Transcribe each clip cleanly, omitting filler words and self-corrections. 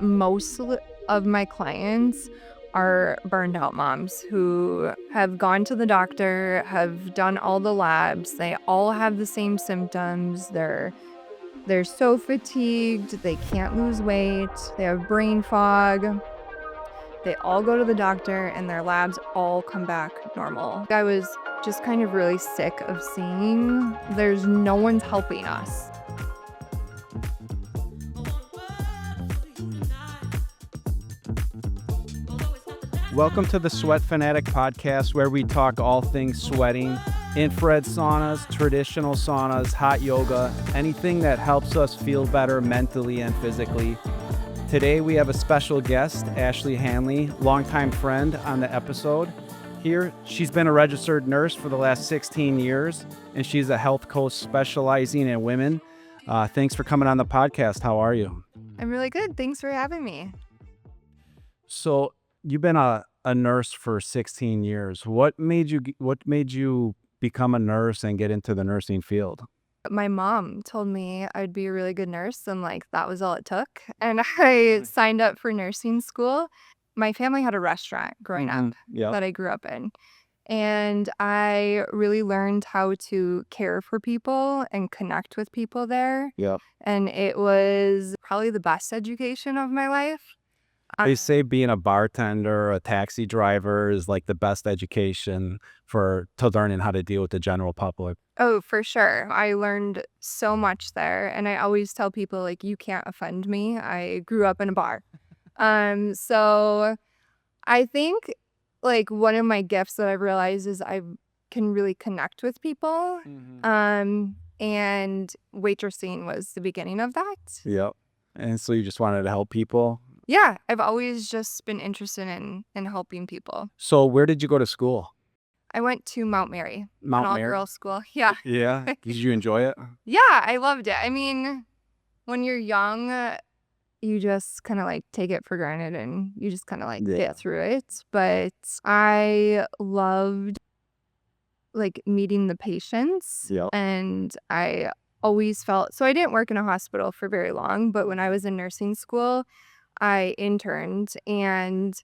most of my clients are burned out moms who have gone to the doctor, have done all the labs. They all have the same symptoms. They're so fatigued. They can't lose weight. They have brain fog. They all go to the doctor and their labs all come back normal. I was just kind of really sick of seeing there's no one's helping us. Welcome to the Sweat Fanatic Podcast, where we talk all things sweating, infrared saunas, traditional saunas, hot yoga, anything that helps us feel better mentally and physically. Today we have a special guest, Ashley Hanley, longtime friend on the episode. Here, she's been a registered nurse for the last 16 years, and she's a health coach specializing in women. Thanks for coming on the podcast. How are you? I'm really good. Thanks for having me. So, you've been a nurse for 16 years. What made you become a nurse and get into the nursing field? My mom told me I'd be a really good nurse, and that was all it took. And I signed up for nursing school. My family had a restaurant growing up that I grew up in. And I really learned how to care for people and connect with people there. Yep. And it was probably the best education of my life. They say being a bartender, a taxi driver is like the best education to learning how to deal with the general public. Oh, for sure. I learned so much there. And I always tell people, you can't offend me. I grew up in a bar. So I think one of my gifts that I've realized is I can really connect with people. And waitressing was the beginning of that. Yep. And so you just wanted to help people? Yeah, I've always just been interested in helping people. So where did you go to school? I went to Mount Mary. Mount an Mary? all-girls school. Yeah. Yeah. Did you enjoy it? Yeah, I loved it. I mean, when you're young, you just kind of take it for granted and you just kind of get through it. But I loved meeting the patients. Yep. And I always felt, so I didn't work in a hospital for very long, but when I was in nursing school, I interned, and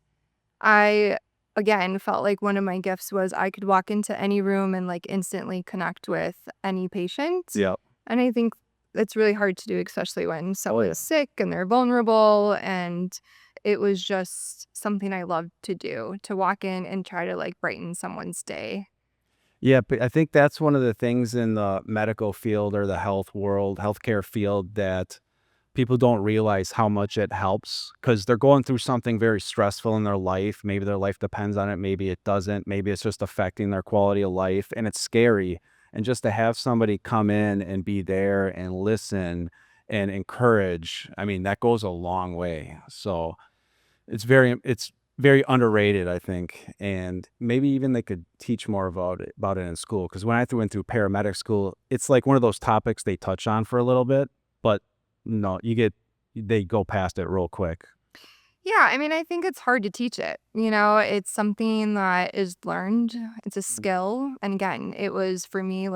I, again, felt like one of my gifts was I could walk into any room and instantly connect with any patient. Yep. And I think it's really hard to do, especially when someone is sick and they're vulnerable. And it was just something I loved to do, to walk in and try to brighten someone's day. Yeah, but I think that's one of the things in the medical field or the healthcare field, that people don't realize how much it helps, because they're going through something very stressful in their life. Maybe their life depends on it. Maybe it doesn't. Maybe it's just affecting their quality of life, and it's scary. And just to have somebody come in and be there and listen and encourage, I mean, that goes a long way. So it's very underrated, I think. And maybe even they could teach more about it in school. Because when I went through paramedic school, it's one of those topics they touch on for a little bit, but no, they go past it real quick. Yeah, I mean, I think it's hard to teach it. It's something that is learned. It's a skill. And again, it was for me,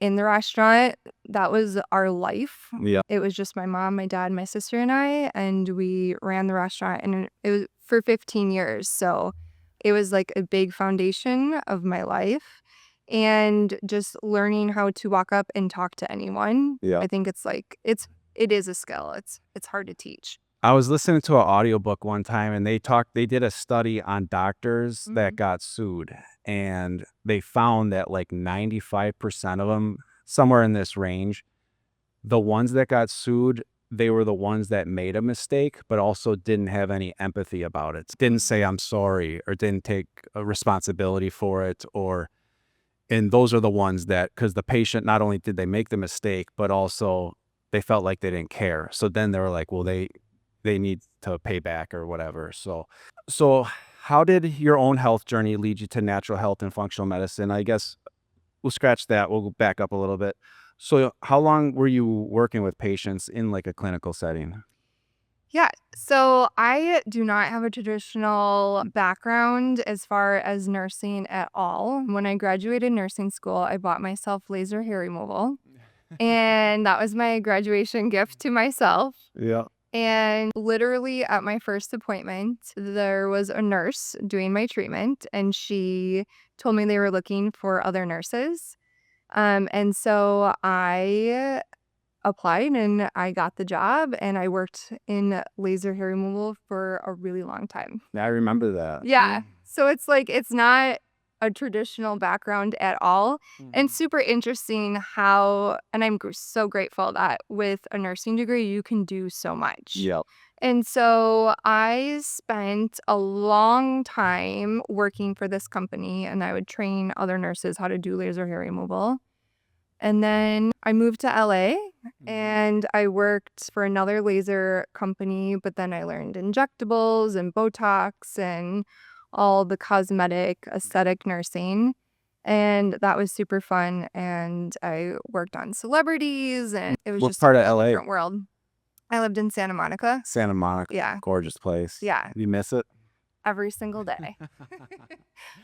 in the restaurant, that was our life. Yeah. It was just my mom, my dad, my sister, and I, and we ran the restaurant, and it was for 15 years. So it was a big foundation of my life. And just learning how to walk up and talk to anyone. Yeah. I think it is a skill. It's hard to teach. I was listening to an audiobook one time, and they did a study on doctors that got sued, and they found that 95% of them, somewhere in this range, the ones that got sued, they were the ones that made a mistake, but also didn't have any empathy about it. Didn't say I'm sorry, or didn't take a responsibility for it, and those are the ones that, because the patient, not only did they make the mistake, but also they felt like they didn't care. So then they were like, well, they need to pay back or whatever. So how did your own health journey lead you to natural health and functional medicine? I guess we'll scratch that. We'll go back up a little bit. So how long were you working with patients in a clinical setting? Yeah, so I do not have a traditional background as far as nursing at all. When I graduated nursing school, I bought myself laser hair removal, and that was my graduation gift to myself. Yeah. And literally at my first appointment, there was a nurse doing my treatment, and she told me they were looking for other nurses. And so I applied and I got the job, and I worked in laser hair removal for a really long time. I remember that. Yeah. So it's like, it's not a traditional background at all. And super interesting how, and I'm so grateful that with a nursing degree, you can do so much. Yep. And so I spent a long time working for this company, and I would train other nurses how to do laser hair removal. And then I moved to LA and I worked for another laser company, but then I learned injectables and Botox and all the cosmetic aesthetic nursing. And that was super fun. And I worked on celebrities, and it was What just part a of whole LA? different world. I lived in Santa Monica. Santa Monica. Yeah. Gorgeous place. Yeah. You miss it? Every single day.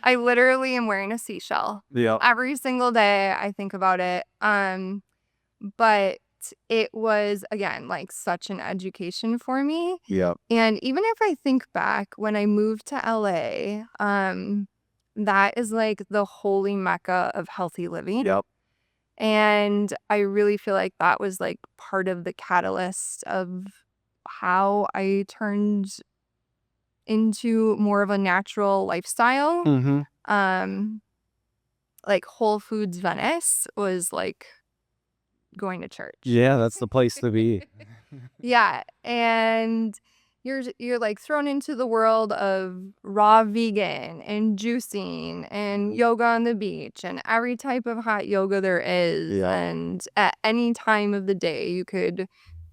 I literally am wearing a seashell. Yep. Every single day I think about it. But it was, again, like such an education for me. Yep. And even if I think back when I moved to LA, that is like the holy mecca of healthy living. Yep. And I really feel like that was like part of the catalyst of how I turned into more of a natural lifestyle. Like Whole Foods Venice was like going to church. Yeah, that's the place to be. Yeah, and you're like thrown into the world of raw vegan and juicing and yoga on the beach and every type of hot yoga there is. Yeah. And at any time of the day you could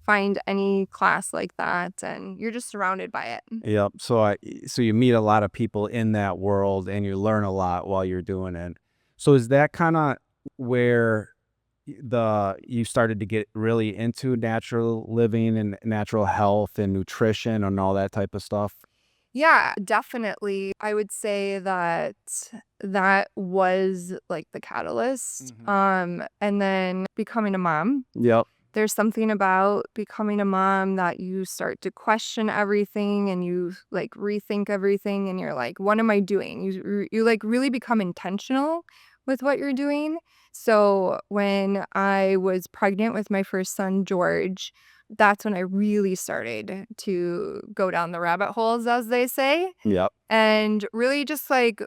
find any class like that, and you're just surrounded by it. Yep. So you meet a lot of people in that world and you learn a lot while you're doing it. So is that kind of where you started to get really into natural living and natural health and nutrition and all that type of stuff? Yeah, definitely. I would say that that was like the catalyst. And then becoming a mom. Yep. There's something about becoming a mom that you start to question everything and you like rethink everything, and you're like, what am I doing? You like really become intentional with what you're doing. So when I was pregnant with my first son, George, that's when I really started to go down the rabbit holes, as they say. Yep. And really just like,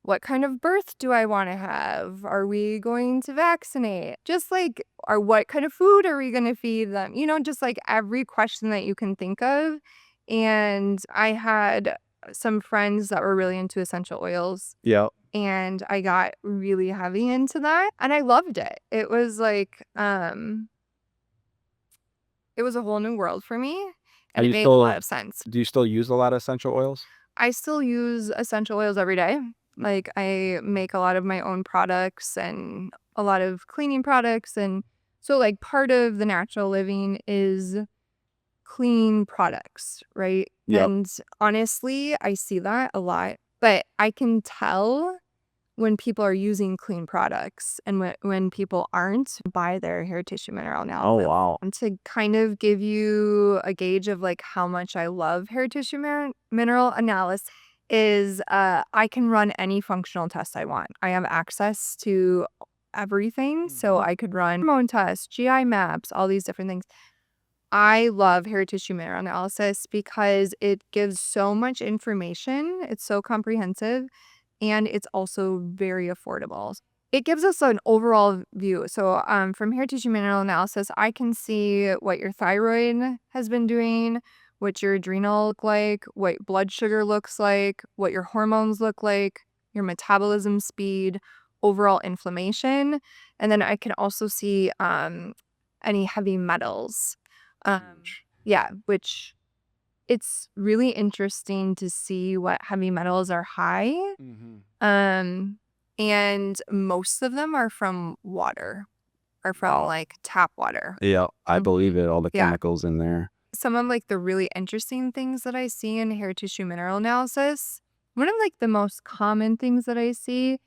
what kind of birth do I want to have? Are we going to vaccinate? Just like, or what kind of food are we going to feed them? You know, just like every question that you can think of. And I had some friends that were really into essential oils. Yep. And I got really heavy into that. And I loved it. It was like, it was a whole new world for me. And it made a lot of sense. Do you still use a lot of essential oils? I still use essential oils every day. Like I make a lot of my own products and a lot of cleaning products. And so like part of the natural living is clean products, right? Yep. And honestly, I see that a lot. But I can tell when people are using clean products and when people aren't by their hair tissue mineral analysis. Oh, wow. And to kind of give you a gauge of like how much I love hair tissue mineral analysis is I can run any functional test I want. I have access to everything. So I could run hormone tests, GI maps, all these different things. I love hair tissue mineral analysis because it gives so much information. It's so comprehensive, and it's also very affordable. It gives us an overall view. So from hair tissue mineral analysis, I can see what your thyroid has been doing, what your adrenal look like, what blood sugar looks like, what your hormones look like, your metabolism speed, overall inflammation. And then I can also see any heavy metals. Yeah, which it's really interesting to see what heavy metals are high. And most of them are from water or from like tap water. Yeah, I believe it. All the Yeah. chemicals in there. Some of like the really interesting things that I see in hair tissue mineral analysis, one of like the most common things that I see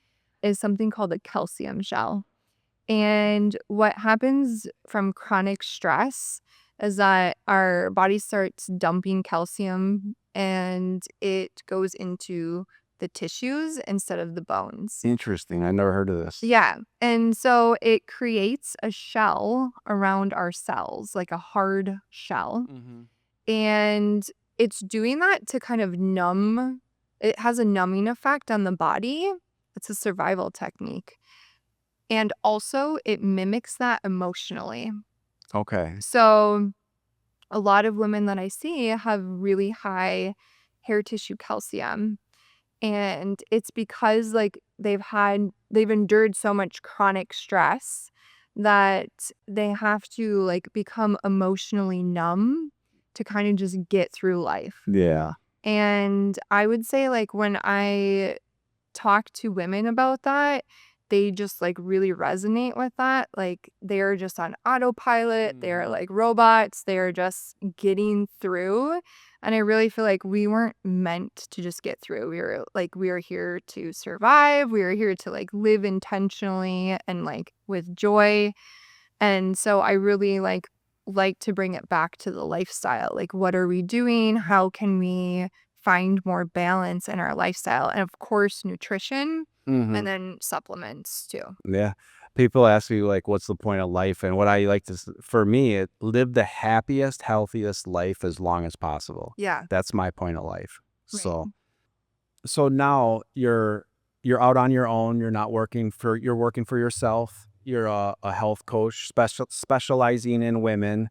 is something called a calcium gel. And what happens from chronic stress, is that our body starts dumping calcium and it goes into the tissues instead of the bones. Interesting. I never heard of this. Yeah. And so it creates a shell around our cells, like a hard shell. And it's doing that to kind of numb. It has a numbing effect on the body. It's a survival technique. And also it mimics that emotionally. Okay. So a lot of women that I see have really high hair tissue calcium. And it's because like they've endured so much chronic stress that they have to like become emotionally numb to kind of just get through life. Yeah. And I would say like when I talk to women about that, they just like really resonate with that. Like they're just on autopilot. They're like robots. They're just getting through. And I really feel like we weren't meant to just get through. We were here to survive. We were here to like live intentionally and like with joy. And so I really like to bring it back to the lifestyle. Like what are we doing? How can we find more balance in our lifestyle? And of course, nutrition. And then supplements too. Yeah. People ask me like, what's the point of life? And what I like to, for me, live the happiest, healthiest life as long as possible. Yeah. That's my point of life. Right. So now you're out on your own. You're working for yourself. You're a health coach specializing in women,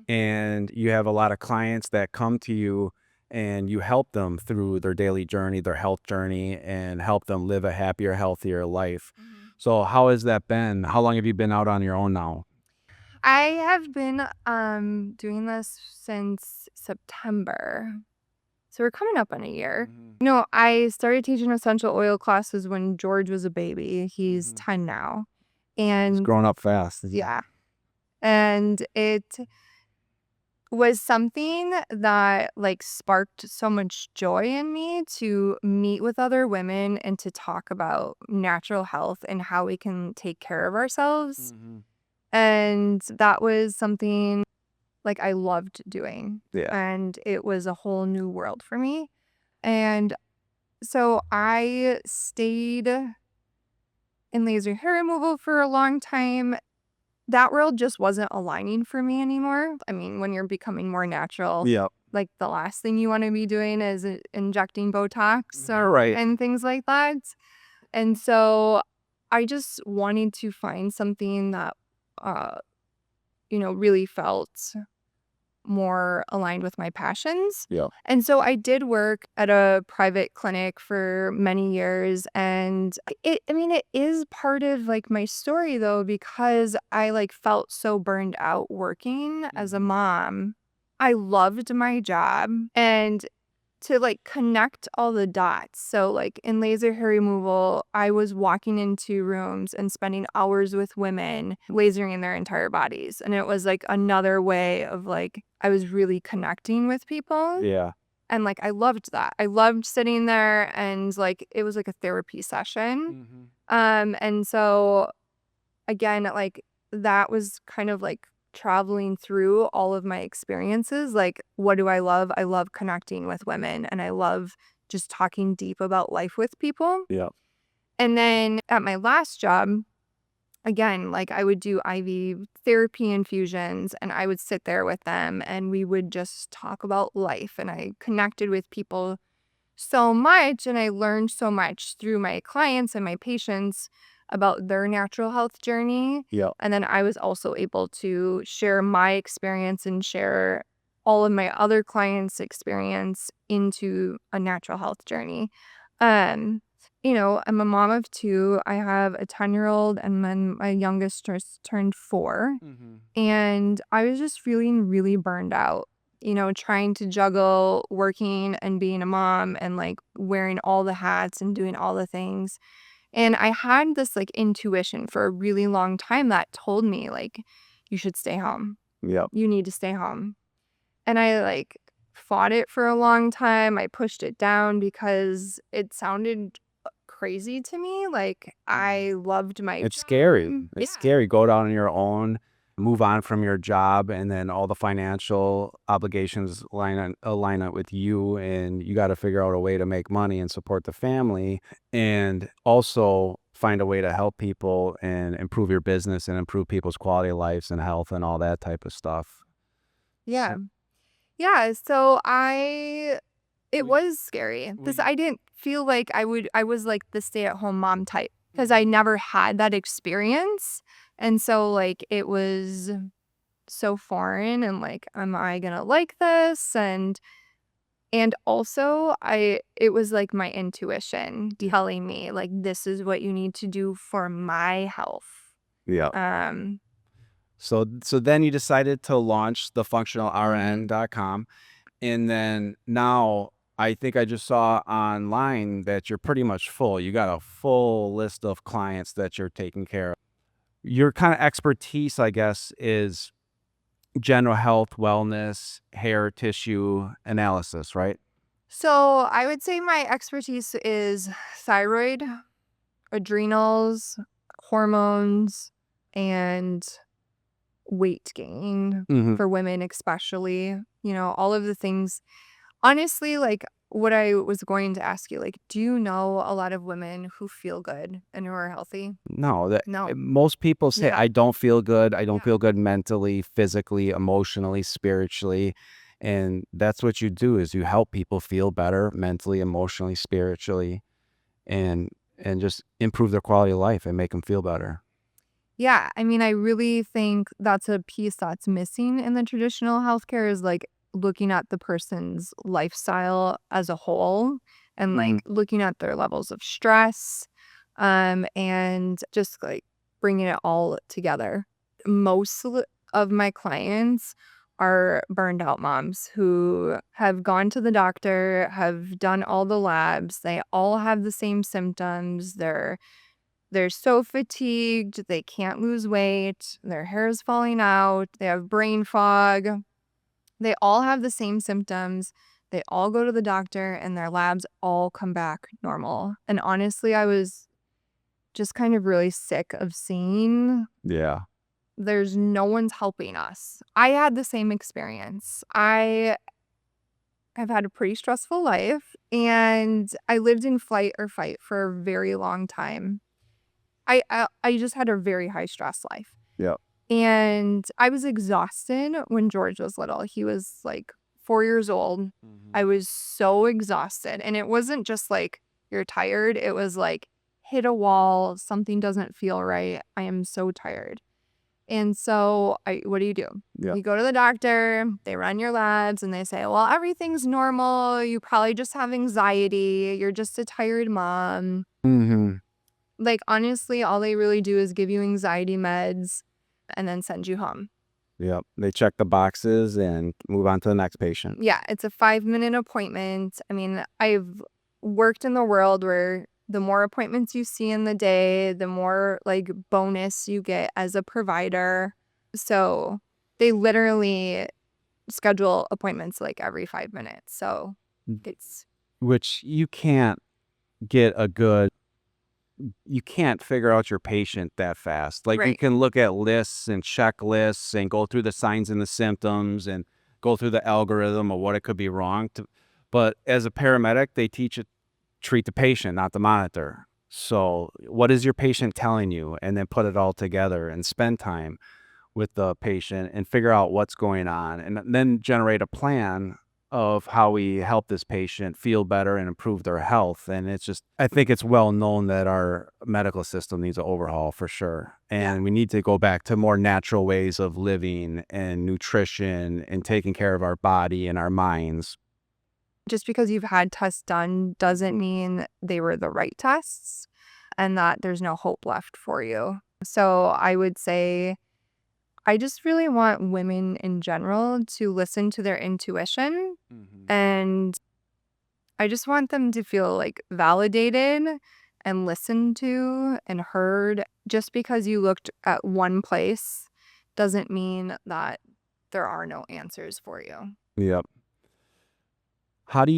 and you have a lot of clients that come to you and you help them through their daily journey, their health journey, and help them live a happier, healthier life. So how has that been? How long have you been out on your own now? I have been doing this since September. So we're coming up on a year. I started teaching essential oil classes when George was a baby. He's 10 now. And It's grown up fast. yeah. And it was something that like sparked so much joy in me to meet with other women and to talk about natural health and how we can take care of ourselves. And that was something like I loved doing. Yeah. And it was a whole new world for me. And so I stayed in laser hair removal for a long time. That world just wasn't aligning for me anymore. I mean, when you're becoming more natural, Yep. like the last thing you want to be doing is injecting Botox Right. and things like that. And so I just wanted to find something that, really felt more aligned with my passions. Yeah. And so I did work at a private clinic for many years, and it is part of like my story though, because I like felt so burned out working as a mom. I loved my job, and to like connect all the dots. So like in laser hair removal, I was walking into rooms and spending hours with women lasering their entire bodies. And it was like another way of like, I was really connecting with people. Yeah. And like, I loved that. I loved sitting there and like, it was like a therapy session. And so again, like that was kind of like traveling through all of my experiences. Like, what do I love? I love connecting with women, and I love just talking deep about life with people. Yeah. And then at my last job, again, like I would do IV therapy infusions, and I would sit there with them and we would just talk about life. And I connected with people so much, and I learned so much through my clients and my patients about their natural health journey. Yeah. And then I was also able to share my experience and share all of my other clients' experience into a natural health journey. I'm a mom of two. I have a 10-year-old, and then my youngest just turned 4. And I was just feeling really burned out, trying to juggle working and being a mom and like wearing all the hats and doing all the things. And I had this like intuition for a really long time that told me like, you should stay home. Yep. You need to stay home. And I like fought it for a long time. I pushed it down because it sounded crazy to me. Like I loved my It's job. scary. It's scary. Go down on your own. move on from your job, and then all the financial obligations align up with you, and you got to figure out a way to make money and support the family, and also find a way to help people and improve your business and improve people's quality of lives and health and all that type of stuff. Yeah. Yeah, so it was scary because I didn't feel like I was like the stay-at-home mom type because I never had that experience. And so like it was so foreign and like, am I gonna like this? And also it was like my intuition telling me like this is what you need to do for my health. Yeah. Um So then you decided to launch the functionalrn.com. And then now I think I just saw online that you're pretty much full. You got a full list of clients that you're taking care of. Your kind of expertise, I guess, is general health, wellness, hair tissue analysis, right? so I would say my expertise is thyroid, adrenals, hormones, and weight gain Mm-hmm. for women especially, all of the things. Honestly, like what I was going to ask you, like, do you know a lot of women who feel good and who are healthy? No, that No. most people say, Yeah. I don't feel good. I don't Yeah. feel good mentally, physically, emotionally, spiritually. And that's what you do is you help people feel better mentally, emotionally, spiritually, and just improve their quality of life and make them feel better. Yeah, I mean, I really think that's a piece that's missing in the traditional healthcare is like looking at the person's lifestyle as a whole and like looking at their levels of stress, and just like bringing it all together. Most of my clients are burned out moms who have gone to the doctor, have done all the labs. They all have the same symptoms. They're so fatigued, they can't lose weight, their hair is falling out, they have brain fog. They all have the same symptoms. They all go to the doctor and their labs all come back normal. And honestly, I was just kind of really sick of seeing Yeah. there's no one's helping us. I had the same experience. I have had a pretty stressful life and I lived in flight or fight for a very long time. I just had a very high stress life. Yeah. And I was exhausted when George was little. He was like 4 years old. I was so exhausted. And it wasn't just like you're tired. It was like hit a wall, something doesn't feel right. I am so tired. And so what do? Yeah. You go to the doctor, they run your labs and they say, well, everything's normal. You probably just have anxiety. You're just a tired mom. Mm-hmm. Like, honestly, all they really do is give you anxiety meds and then send you home. Yep. They check the boxes and move on to the next patient. Yeah, it's a 5-minute appointment. I mean, I've worked in the world where the more appointments you see in the day, the more like bonus you get as a provider. So they literally schedule appointments like every 5 minutes. So it's Which you can't you can't figure out your patient that fast. Like you right. can look at lists and checklists and go through the signs and the symptoms and go through the algorithm of what it could be wrong. But as a paramedic, they treat the patient, not the monitor. So what is your patient telling you? And then put it all together and spend time with the patient and figure out what's going on and then generate a plan of how we help this patient feel better and improve their health. And it's just, I think it's well known that our medical system needs an overhaul for sure. And we need to go back to more natural ways of living and nutrition and taking care of our body and our minds. Just because you've had tests done doesn't mean they were the right tests and that there's no hope left for you. So I would say I just really want women in general to listen to their intuition, and I just want them to feel like validated and listened to and heard. Just because you looked at one place doesn't mean that there are no answers for you. Yep. How do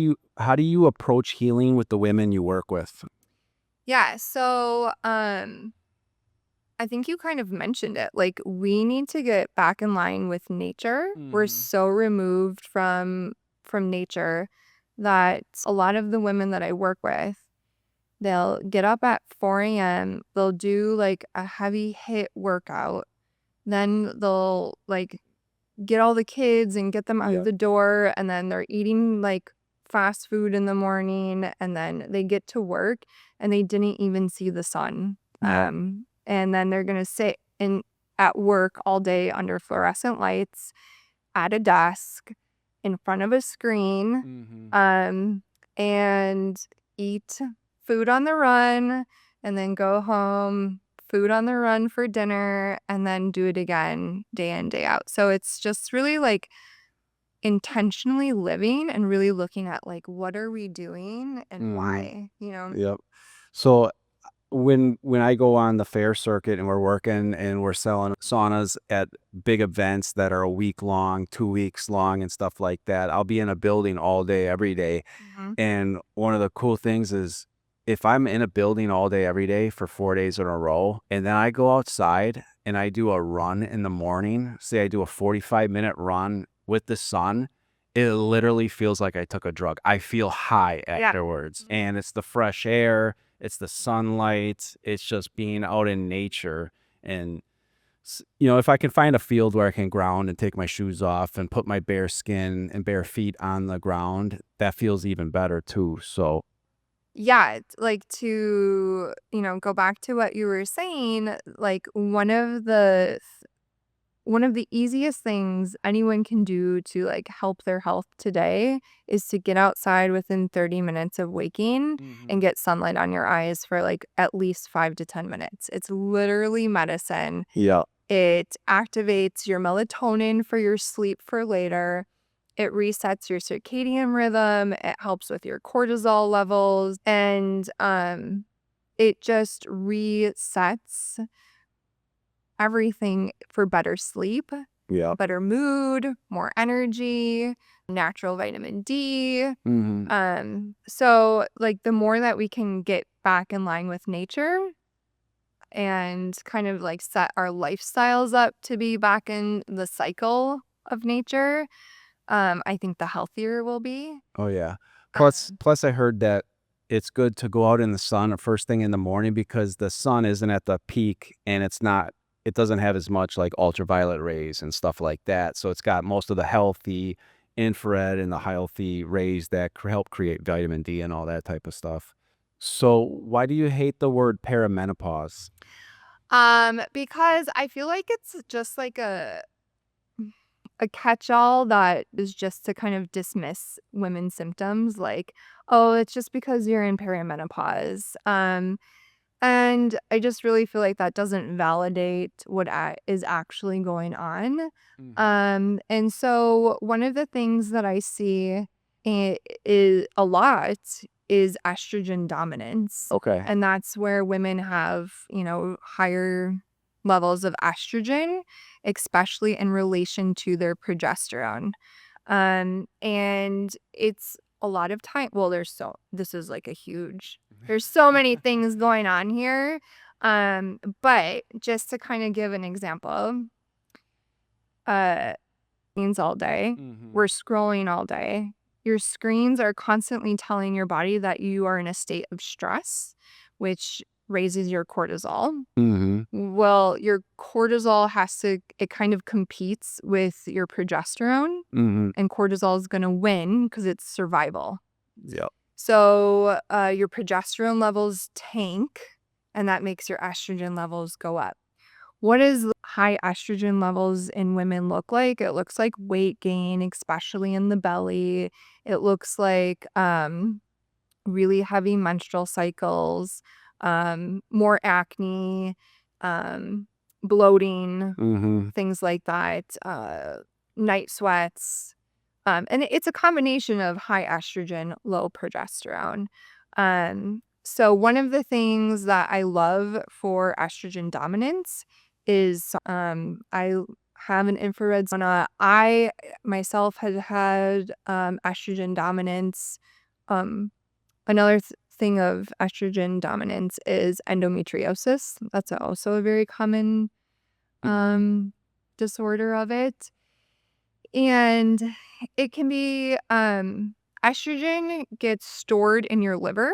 you approach healing with the women you work with? Yeah, so I think you kind of mentioned it. Like, we need to get back in line with nature. We're so removed from nature that a lot of the women that I work with, they'll get up at 4 a.m., they'll do like a heavy hit workout, then they'll like get all the kids and get them out Yeah. the door, and then they're eating like fast food in the morning, and then they get to work and they didn't even see the sun. Yeah. And then they're gonna sit in at work all day under fluorescent lights at a desk in front of a screen, and eat food on the run, and then go home, food on the run for dinner, and then do it again day in, day out. So it's just really like intentionally living and really looking at like, what are we doing and why, you know? Yep. So when I go on the fair circuit and we're working and we're selling saunas at big events that are a week long, 2 weeks long and stuff like that, I'll be in a building all day, every day. And one of the cool things is if I'm in a building all day, every day for 4 days in a row, and then I go outside and I do a run in the morning, say I do a 45-minute run with the sun, it literally feels like I took a drug. I feel high afterwards. And it's the fresh air, it's the sunlight, it's just being out in nature. And if I can find a field where I can ground and take my shoes off and put my bare skin and bare feet on the ground, that feels even better too. So Yeah, like to, go back to what you were saying, like one of the easiest things anyone can do to like help their health today is to get outside within 30 minutes of waking and get sunlight on your eyes for like at least 5 to 10 minutes. It's literally medicine. yeah. It activates your melatonin for your sleep for later. It resets your circadian rhythm. It helps with your cortisol levels, and it just resets everything for better sleep, Yeah. better mood, more energy, natural vitamin D. So like the more that we can get back in line with nature and kind of like set our lifestyles up to be back in the cycle of nature, I think the healthier we'll be. Oh yeah. Plus I heard that it's good to go out in the sun first thing in the morning because the sun isn't at the peak and it doesn't have as much like ultraviolet rays and stuff like that. So it's got most of the healthy infrared and the healthy rays that help create vitamin D and all that type of stuff. So why do you hate the word perimenopause? Because I feel like it's just like a catch-all that is just to kind of dismiss women's symptoms, like, oh, it's just because you're in perimenopause. And I just really feel like that doesn't validate what is actually going on. And so one of the things that I see is a lot is estrogen dominance. Okay. And that's where women have, higher levels of estrogen, especially in relation to their progesterone. And it's a lot of time. Well, this is like there's so many things going on here. But just to kind of give an example, screens all day. We're scrolling all day. Your screens are constantly telling your body that you are in a state of stress, which raises your cortisol. Well, your cortisol it kind of competes with your progesterone, and cortisol is going to win because it's survival. Yep. So your progesterone levels tank, and that makes your estrogen levels go up. What does high estrogen levels in women look like? It looks like weight gain, especially in the belly. It looks like really heavy menstrual cycles, more acne, bloating, things like that, night sweats. And it's a combination of high estrogen, low progesterone. So one of the things that I love for estrogen dominance is I have an infrared sauna. I myself had estrogen dominance. Another thing of estrogen dominance is endometriosis. That's also a very common disorder of it. And it can be estrogen gets stored in your liver.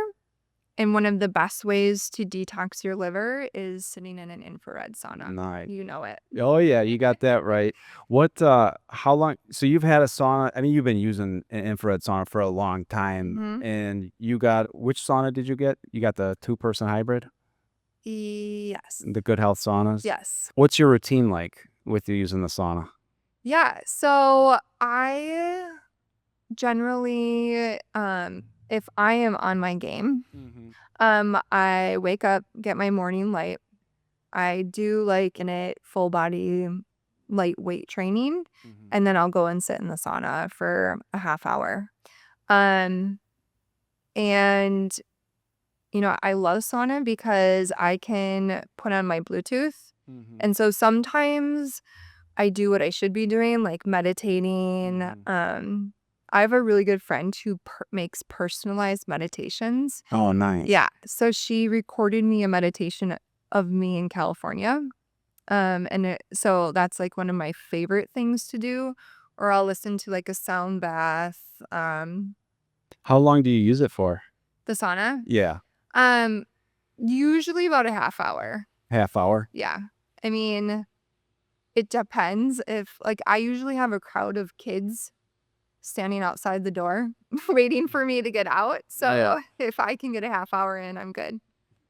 And one of the best ways to detox your liver is sitting in an infrared sauna. Nice. You know it. Oh yeah, you got that right. How long, so you've had a sauna, I mean, you've been using an infrared sauna for a long time, and which sauna did you get? You got the 2-person hybrid? Yes. The Good Health saunas? Yes. What's your routine like with you using the sauna? Yeah. So I generally, if I am on my game, I wake up, get my morning light. I do like in it full body lightweight training, and then I'll go and sit in the sauna for a half hour. And I love sauna because I can put on my Bluetooth. And so sometimes I do what I should be doing, like meditating. I have a really good friend who makes personalized meditations. Oh, nice. Yeah. So she recorded me a meditation of me in California. So that's like one of my favorite things to do. Or I'll listen to like a sound bath. How long do you use it for? The sauna. Yeah. Usually about a half hour. Half hour? Yeah. I mean, it depends. If like I usually have a crowd of kids standing outside the door waiting for me to get out. So if I can get a half hour in, I'm good.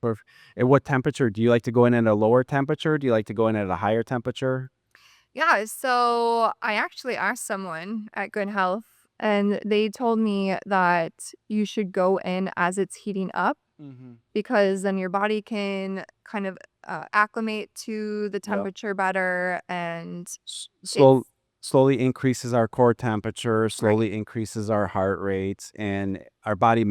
Perfect. And what temperature? Do you like to go in at a lower temperature? Do you like to go in at a higher temperature? Yeah, so I actually asked someone at Good Health, and they told me that you should go in as it's heating up because then your body can kind of acclimate to the temperature better, and Slowly increases our core temperature, slowly increases our heart rates, and our body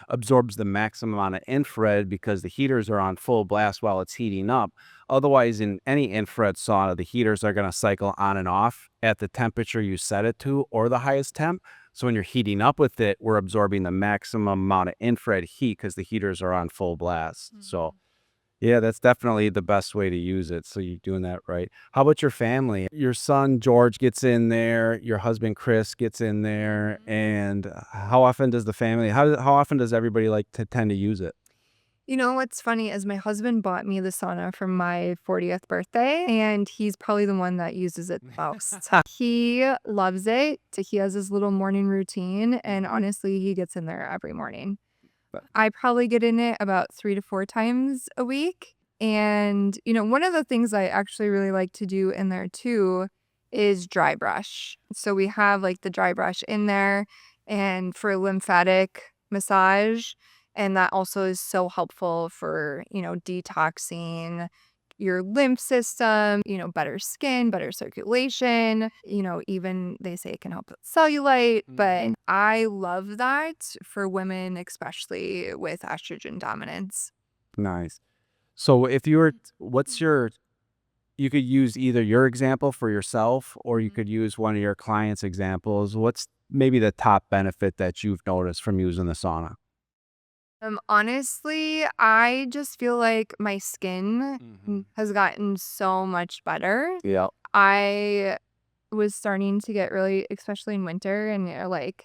absorbs the maximum amount of infrared because the heaters are on full blast while it's heating up. Otherwise, in any infrared sauna, the heaters are going to cycle on and off at the temperature you set it to or the highest temp. So when you're heating up with it, we're absorbing the maximum amount of infrared heat because the heaters are on full blast. So yeah, that's definitely the best way to use it. So you're doing that right. How about your family? Your son George gets in there, your husband Chris gets in there, and how often does the family? How often does everybody like to tend to use it? You know what's funny is my husband bought me the sauna for my 40th birthday, and he's probably the one that uses it the most. He loves it. He has his little morning routine, and honestly, he gets in there every morning. I probably get in it about 3 to 4 times a week. And, one of the things I actually really like to do in there too is dry brush. So we have like the dry brush in there and for lymphatic massage. And that also is so helpful for, detoxing your lymph system, better skin, better circulation, even they say it can help with cellulite, but I love that for women, especially with estrogen dominance. Nice. So if you were, you could use either your example for yourself or you could use one of your clients' examples. What's maybe the top benefit that you've noticed from using the sauna? Honestly, I just feel like my skin has gotten so much better. Yeah. I was starting to get really, especially in winter, and you're like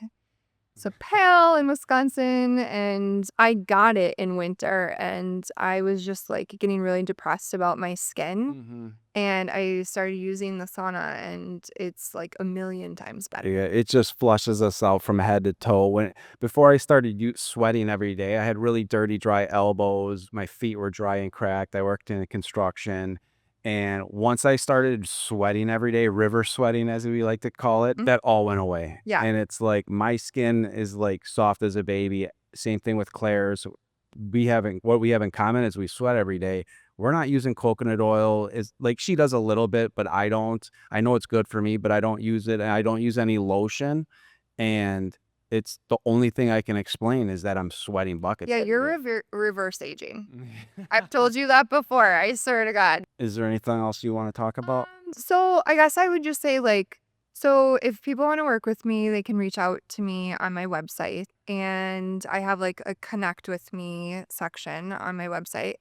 so pale in Wisconsin, and I got it in winter, and I was just like getting really depressed about my skin. And I started using the sauna, and it's like a million times better. Yeah, it just flushes us out from head to toe. Before I started sweating every day, I had really dirty, dry elbows. My feet were dry and cracked. I worked in construction. And once I started sweating every day, river sweating, as we like to call it, that all went away. Yeah. And it's like my skin is like soft as a baby. Same thing with Claire's. What we have in common is we sweat every day. We're not using coconut oil. Is like she does a little bit, but I don't. I know it's good for me, but I don't use it. And I don't use any lotion. And it's the only thing I can explain is that I'm sweating buckets. Yeah, you're reverse aging. I've told you that before. I swear to God. Is there anything else you want to talk about? So I guess I would just say like So if people want to work with me, they can reach out to me on my website. And I have like a connect with me section on my website.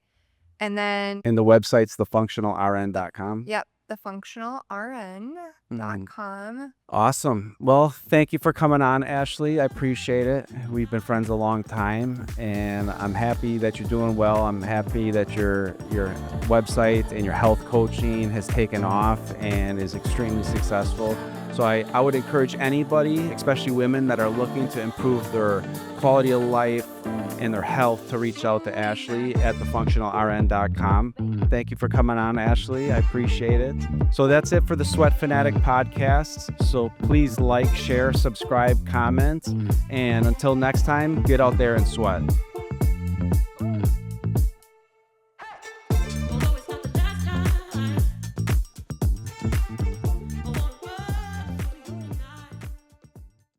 And then, And the website's thefunctionalrn.com. yep, thefunctionalrn.com. Awesome. Well, thank you for coming on, Ashley. I appreciate it. We've been friends a long time, and I'm happy that you're doing well. I'm happy that your website and your health coaching has taken off and is extremely successful. So I would encourage anybody, especially women that are looking to improve their quality of life and their health, to reach out to Ashley at thefunctionalrn.com. Thank you for coming on, Ashley. I appreciate it. So that's it for the Sweat Fanatic Podcast. So please like, share, subscribe, comment. And until next time, get out there and sweat.